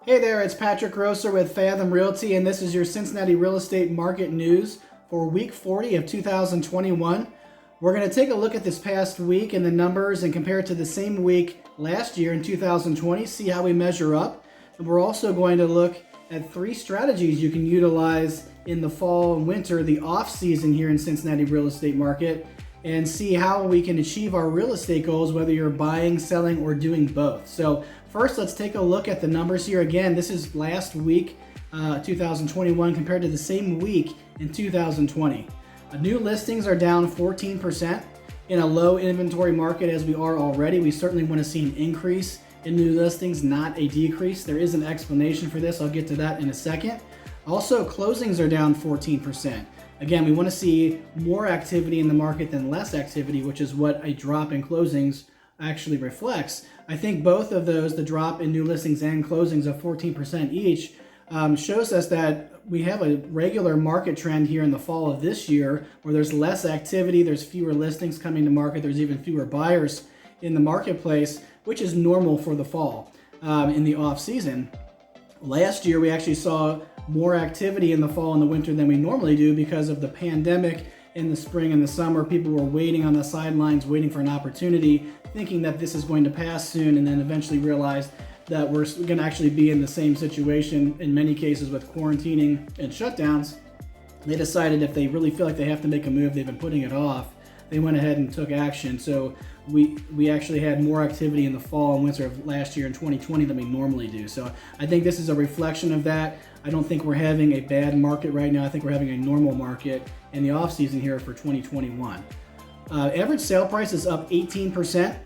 Hey there, it's Patrick Grosser with Fathom Realty, and this is your Cincinnati real estate market news for week 40 of 2021. We're going to take a look at this past week and the numbers and compare it to the same week last year in 2020, see how we measure up. And we're also going to look at 3 strategies you can utilize in the fall and winter, the off season here in Cincinnati real estate market, and see how we can achieve our real estate goals, whether you're buying, selling, or doing both. So first, let's take a look at the numbers here. Again, this is last week, 2021, compared to the same week in 2020. New listings are down 14% in a low inventory market as we are already. We certainly want to see an increase in new listings, not a decrease. There is an explanation for this. I'll get to that in a second. Also, closings are down 14%. Again, we want to see more activity in the market than less activity, which is what a drop in closings actually reflects. I think both of those, the drop in new listings and closings of 14% each, shows us that we have a regular market trend here in the fall of this year where there's less activity, there's fewer listings coming to market, there's even fewer buyers in the marketplace, which is normal for the fall in the off season. Last year, we actually saw more activity in the fall and the winter than we normally do because of the pandemic. In the spring and the summer, people were waiting on the sidelines, waiting for an opportunity, thinking that this is going to pass soon, and then eventually realized that we're going to actually be in the same situation in many cases with quarantining and shutdowns. They decided if they really feel like they have to make a move, they've been putting it off, they went ahead and took action. So we actually had more activity in the fall and winter of last year in 2020 than we normally do. So I think this is a reflection of that. I don't think we're having a bad market right now. I think we're having a normal market in the off season here for 2021. Average sale price is up 18%.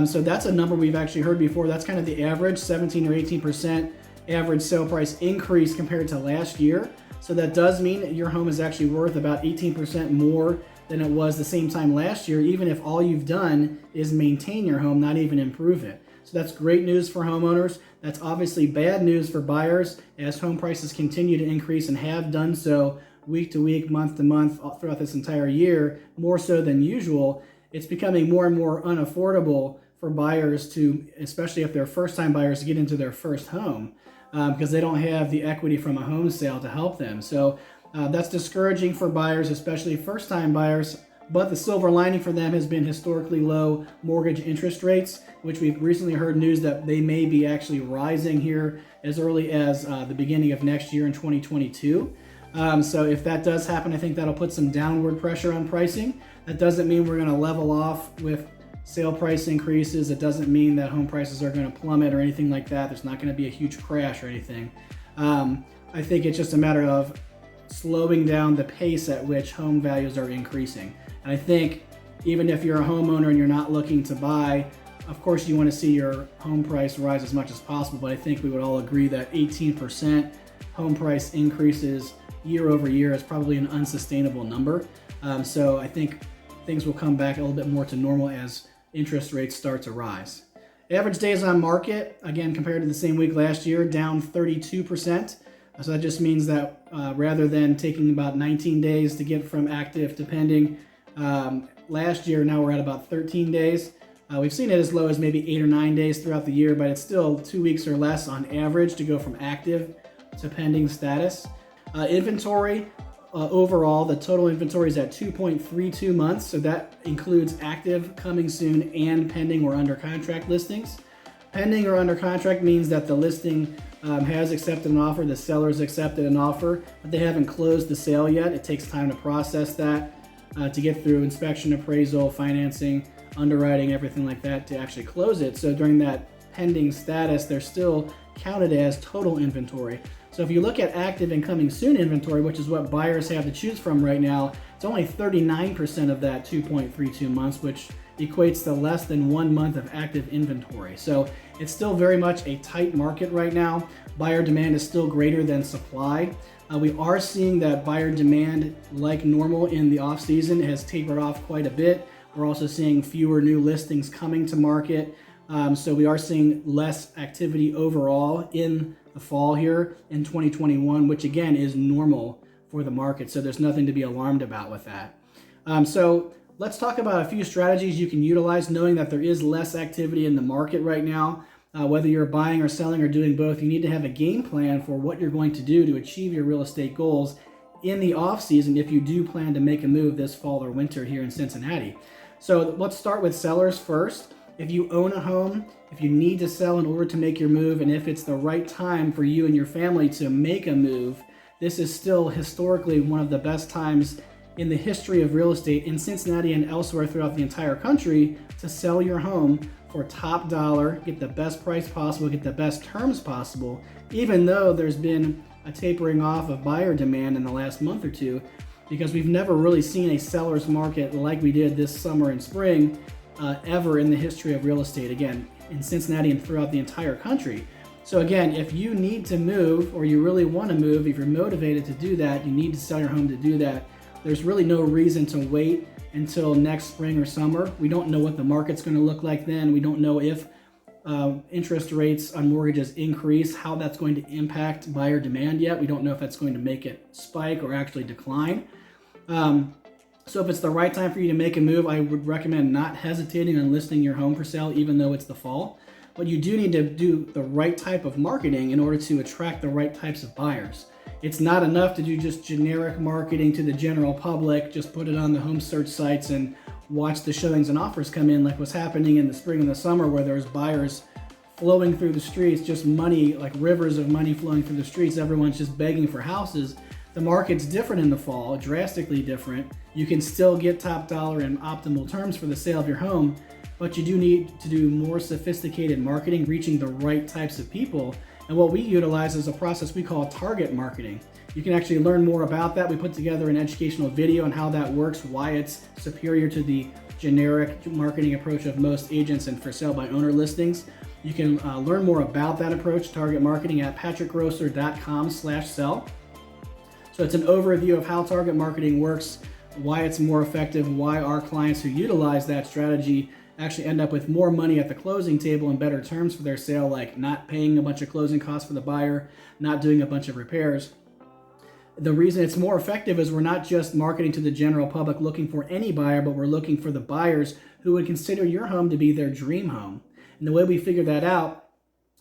So that's a number we've actually heard before. That's kind of the average, 17 or 18% average sale price increase compared to last year. So that does mean that your home is actually worth about 18% more than it was the same time last year, even if all you've done is maintain your home, not even improve it. So that's great news for homeowners. That's obviously bad news for buyers as home prices continue to increase and have done so week to week, month to month throughout this entire year, more so than usual. It's becoming more and more unaffordable for buyers to, especially if they're first-time buyers, to get into their first home because they don't have the equity from a home sale to help them. So that's discouraging for buyers, especially first-time buyers. But the silver lining for them has been historically low mortgage interest rates, which we've recently heard news that they may be actually rising here as early as the beginning of next year in 2022. So if that does happen, I think that'll put some downward pressure on pricing. That doesn't mean we're going to level off with sale price increases. It doesn't mean that home prices are going to plummet or anything like that. There's not going to be a huge crash or anything. I think it's just a matter of slowing down the pace at which home values are increasing. And I think even if you're a homeowner and you're not looking to buy, of course you want to see your home price rise as much as possible, but I think we would all agree that 18% home price increases year over year is probably an unsustainable number. So I think things will come back a little bit more to normal as interest rates start to rise. Average days on market, again, compared to the same week last year, down 32%. So that just means that rather than taking about 19 days to get from active to pending, last year, now we're at about 13 days. We've seen it as low as maybe 8 or 9 days throughout the year, but it's still 2 weeks or less on average to go from active to pending status. Inventory, overall, the total inventory is at 2.32 months, so that includes active, coming soon, and pending or under contract listings. Pending or under contract means that the listing has accepted an offer, the seller's accepted an offer, but they haven't closed the sale yet. It takes time to process that, to get through inspection, appraisal, financing, underwriting, everything like that to actually close it. So during that pending status, they're still counted as total inventory. So if you look at active and coming soon inventory, which is what buyers have to choose from right now, it's only 39% of that 2.32 months, which equates to less than 1 month of active inventory. So it's still very much a tight market right now. Buyer demand is still greater than supply. We are seeing that buyer demand, like normal in the off season, has tapered off quite a bit. We're also seeing fewer new listings coming to market. So we are seeing less activity overall in the fall here in 2021, which again is normal for the market. So there's nothing to be alarmed about with that. So let's talk about a few strategies you can utilize knowing that there is less activity in the market right now. Whether you're buying or selling or doing both, you need to have a game plan for what you're going to do to achieve your real estate goals in the off season if you do plan to make a move this fall or winter here in Cincinnati. So let's start with sellers first. If you own a home, if you need to sell in order to make your move, and if it's the right time for you and your family to make a move, this is still historically one of the best times in the history of real estate in Cincinnati and elsewhere throughout the entire country to sell your home for top dollar, get the best price possible, get the best terms possible, even though there's been a tapering off of buyer demand in the last month or two, because we've never really seen a seller's market like we did this summer and spring ever in the history of real estate, again, in Cincinnati and throughout the entire country. So again, if you need to move or you really want to move, if you're motivated to do that, you need to sell your home to do that. There's really no reason to wait until next spring or summer. We don't know what the market's going to look like then. We don't know if interest rates on mortgages increase, how that's going to impact buyer demand yet. We don't know if that's going to make it spike or actually decline. So if it's the right time for you to make a move, I would recommend not hesitating on listing your home for sale, even though it's the fall. But you do need to do the right type of marketing in order to attract the right types of buyers. It's not enough to do just generic marketing to the general public, just put it on the home search sites and watch the showings and offers come in like what's happening in the spring and the summer, where there's buyers flowing through the streets, just money, like rivers of money flowing through the streets. Everyone's just begging for houses. The market's different in the fall, drastically different. You can still get top dollar and optimal terms for the sale of your home, but you do need to do more sophisticated marketing, reaching the right types of people. And what we utilize is a process we call target marketing. You can actually learn more about that. We put together an educational video on how that works, why it's superior to the generic marketing approach of most agents and for sale by owner listings. You can learn more about that approach, target marketing, at patrickgrosser.com/sell. So it's an overview of how target marketing works, why it's more effective, why our clients who utilize that strategy actually end up with more money at the closing table and better terms for their sale, like not paying a bunch of closing costs for the buyer, not doing a bunch of repairs. The reason it's more effective is we're not just marketing to the general public looking for any buyer, but we're looking for the buyers who would consider your home to be their dream home. And the way we figure that out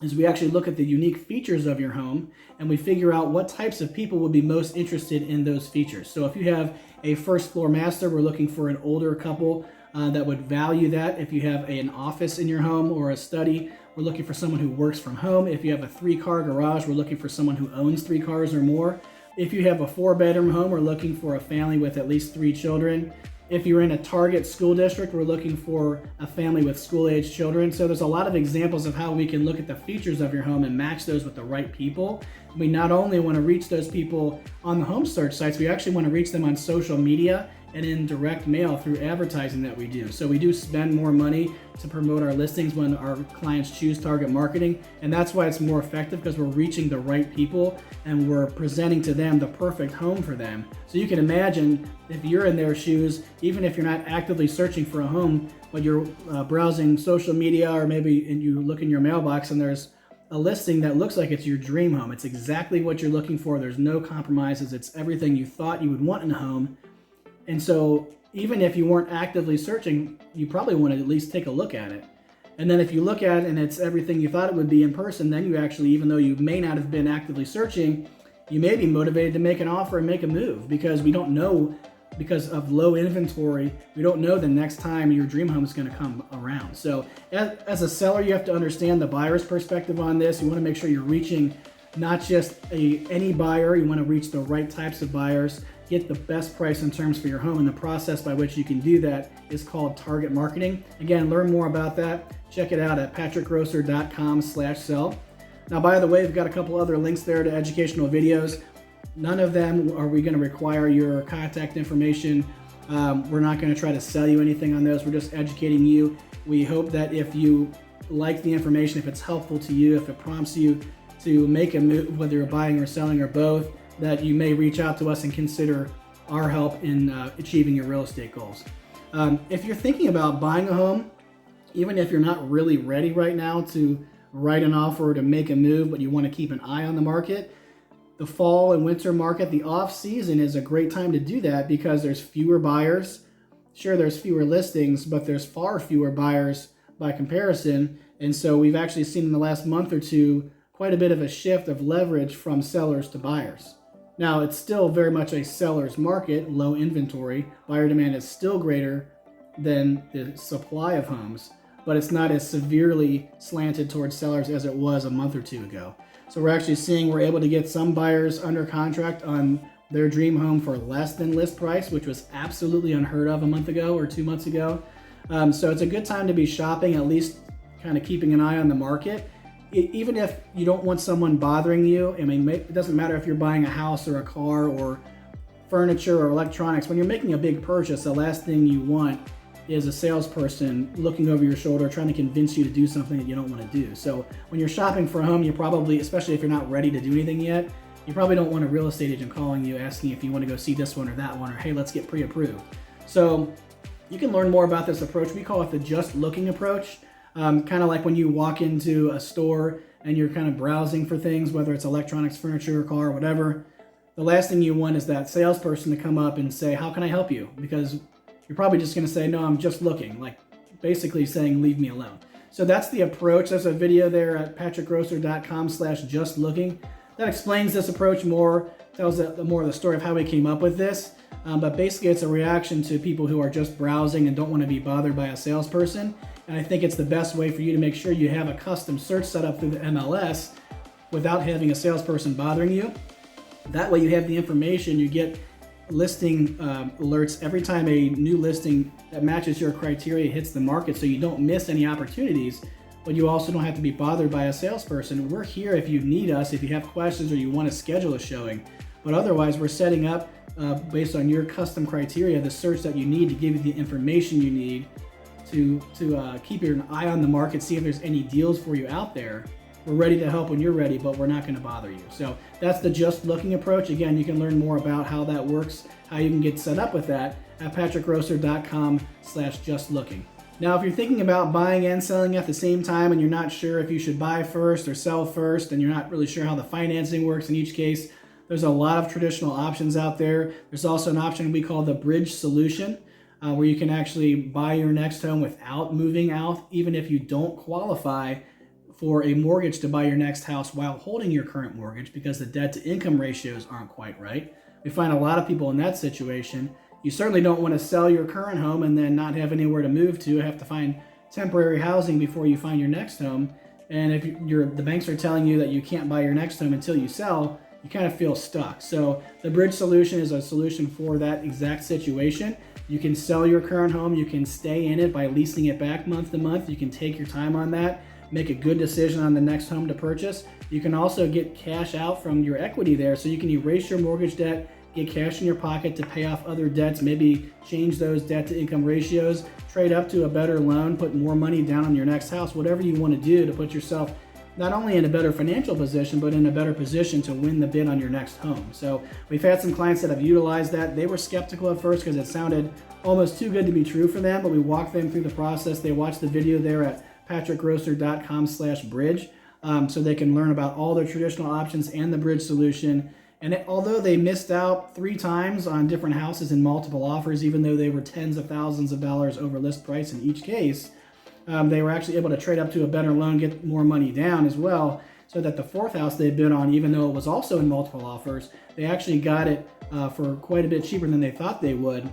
is we actually look at the unique features of your home and we figure out what types of people would be most interested in those features. So if you have a first floor master, we're looking for an older couple that would value that. If you have an office in your home or a study, we're looking for someone who works from home. If you have a 3-car garage, we're looking for someone who owns 3 cars or more. If you have a 4-bedroom home, we're looking for a family with at least 3 children. If you're in a target school district, we're looking for a family with school-age children. So there's a lot of examples of how we can look at the features of your home and match those with the right people. We not only want to reach those people on the home search sites, we actually want to reach them on social media and in direct mail through advertising that we do. So we do spend more money to promote our listings when our clients choose target marketing, and that's why it's more effective, because we're reaching the right people and we're presenting to them the perfect home for them. So you can imagine if you're in their shoes, even if you're not actively searching for a home, but you're browsing social media, or maybe you look in your mailbox and there's a listing that looks like it's your dream home. It's exactly what you're looking for. There's no compromises. It's everything you thought you would want in a home. And so even if you weren't actively searching, you probably want to at least take a look at it. And then if you look at it and it's everything you thought it would be in person, then you actually, even though you may not have been actively searching, you may be motivated to make an offer and make a move, because we don't know, because of low inventory, we don't know the next time your dream home is going to come around. So as a seller, you have to understand the buyer's perspective on this. You want to make sure you're reaching not just any buyer. You want to reach the right types of buyers, get the best price and terms for your home, and the process by which you can do that is called target marketing. Again, learn more about that. Check it out at patrickgrosser.com/sell. Now, by the way, we've got a couple other links there to educational videos. None of them are we going to require your contact information. We're not going to try to sell you anything on those. We're just educating you. We hope that if you like the information, if it's helpful to you, if it prompts you to make a move, whether you're buying or selling or both, that you may reach out to us and consider our help in achieving your real estate goals. If you're thinking about buying a home, even if you're not really ready right now to write an offer or to make a move, but you want to keep an eye on the market, the fall and winter market, the off season, is a great time to do that, because there's fewer buyers. Sure, there's fewer listings, but there's far fewer buyers by comparison. And so we've actually seen in the last month or two quite a bit of a shift of leverage from sellers to buyers. Now, it's still very much a seller's market, low inventory. Buyer demand is still greater than the supply of homes, but it's not as severely slanted towards sellers as it was a month or two ago. So we're actually seeing we're able to get some buyers under contract on their dream home for less than list price, which was absolutely unheard of a month ago or 2 months ago. So it's a good time to be shopping, at least kind of keeping an eye on the market. Even if you don't want someone bothering you, I mean, it doesn't matter if you're buying a house or a car or furniture or electronics. When you're making a big purchase, the last thing you want is a salesperson looking over your shoulder trying to convince you to do something that you don't want to do. So when you're shopping for a home, you probably, especially if you're not ready to do anything yet, you probably don't want a real estate agent calling you asking if you want to go see this one or that one, or hey, let's get pre-approved. So you can learn more about this approach. We call it the just looking approach. Kind of like when you walk into a store and you're kind of browsing for things, whether it's electronics, furniture, car, whatever. The last thing you want is that salesperson to come up and say, how can I help you? Because you're probably just going to say, no, I'm just looking, like basically saying, leave me alone. So that's the approach. There's a video there at patrickgrosser.com/justlooking that explains this approach more, tells more of the story of how we came up with this. But basically it's a reaction to people who are just browsing and don't want to be bothered by a salesperson. And I think it's the best way for you to make sure you have a custom search set up through the MLS without having a salesperson bothering you. That way you have the information, you get listing alerts every time a new listing that matches your criteria hits the market, so you don't miss any opportunities, but you also don't have to be bothered by a salesperson. We're here if you need us, if you have questions or you want to schedule a showing. But otherwise, we're setting up based on your custom criteria, the search that you need to give you the information you need to keep your eye on the market, see if there's any deals for you out there. We're ready to help when you're ready, but we're not going to bother you. So that's the just looking approach. Again, you can learn more about how that works, how you can get set up with that at patrickgrosser.com/justlooking. Now, if you're thinking about buying and selling at the same time and you're not sure if you should buy first or sell first, and you're not really sure how the financing works in each case, there's a lot of traditional options out there. There's also an option we call the bridge solution, where you can actually buy your next home without moving out, even if you don't qualify for a mortgage to buy your next house while holding your current mortgage because the debt to income ratios aren't quite right. We find a lot of people in that situation. You certainly don't want to sell your current home and then not have anywhere to move to, have to find temporary housing before you find your next home. And if the banks are telling you that you can't buy your next home until you sell, you kind of feel stuck. So the bridge solution is a solution for that exact situation. You can sell your current home, you can stay in it by leasing it back month to month. You can take your time on that, make a good decision on the next home to purchase. You can also get cash out from your equity there, so you can erase your mortgage debt, get cash in your pocket to pay off other debts, maybe change those debt to income ratios, trade up to a better loan, put more money down on your next house, whatever you want to do to put yourself not only in a better financial position, but in a better position to win the bid on your next home. So we've had some clients that have utilized that. They were skeptical at first because it sounded almost too good to be true for them, but we walked them through the process. They watched the video there at patrickgrosser.com/bridge, so they can learn about all their traditional options and the bridge solution. And although they missed out 3 times on different houses and multiple offers, even though they were tens of thousands of dollars over list price in each case, they were actually able to trade up to a better loan, get more money down as well, so that the 4th house they bid on, even though it was also in multiple offers, they actually got it for quite a bit cheaper than they thought they would.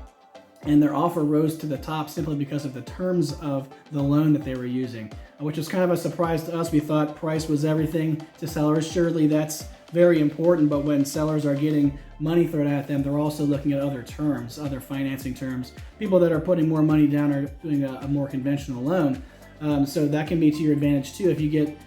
And their offer rose to the top simply because of the terms of the loan that they were using, which was kind of a surprise to us. We thought price was everything to sellers. Surely that's very important, but when sellers are getting money thrown at them, they're also looking at other terms, other financing terms. People that are putting more money down are doing a more conventional loan. So that can be to your advantage too if you get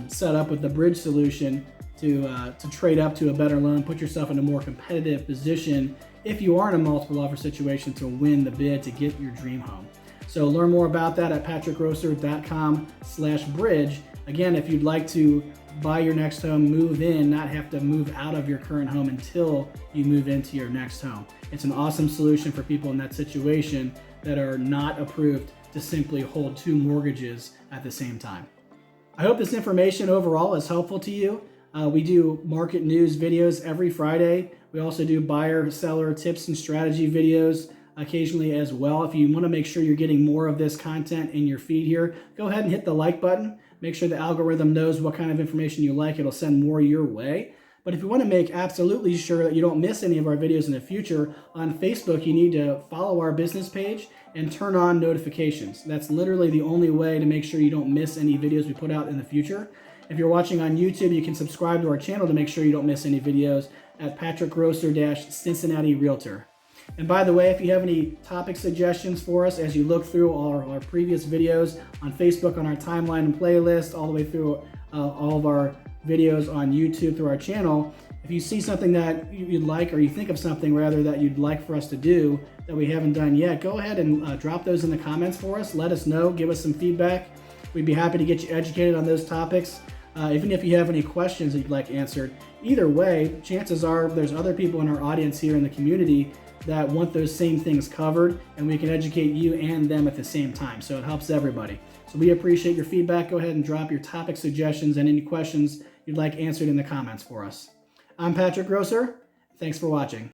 set up with the bridge solution to trade up to a better loan, put yourself in a more competitive position if you are in a multiple offer situation to win the bid to get your dream home. So learn more about that at patrickgrosser.com/bridge. Again, if you'd like to buy your next home, move in, not have to move out of your current home until you move into your next home. It's an awesome solution for people in that situation that are not approved to simply hold 2 mortgages at the same time. I hope this information overall is helpful to you. We do market news videos every Friday. We also do buyer, seller tips and strategy videos. occasionally as well. If you want to make sure you're getting more of this content in your feed here, go ahead and hit the like button. Make sure the algorithm knows what kind of information you like. It'll send more your way. But if you want to make absolutely sure that you don't miss any of our videos in the future, on Facebook, you need to follow our business page and turn on notifications. That's literally the only way to make sure you don't miss any videos we put out in the future. If you're watching on YouTube, you can subscribe to our channel to make sure you don't miss any videos at Patrick Grosser-Cincinnati Realtor. And by the way, if you have any topic suggestions for us as you look through our previous videos on Facebook, on our timeline and playlist, all the way through all of our videos on YouTube through our channel, if you see something that you'd like, or you think of something rather that you'd like for us to do that we haven't done yet, go ahead and drop those in the comments for us. Let us know, give us some feedback. We'd be happy to get you educated on those topics. Even if you have any questions that you'd like answered. Either way, chances are there's other people in our audience here in the community that want those same things covered, and we can educate you and them at the same time. So it helps everybody. So we appreciate your feedback. Go ahead and drop your topic suggestions and any questions you'd like answered in the comments for us. I'm Patrick Grosser. Thanks for watching.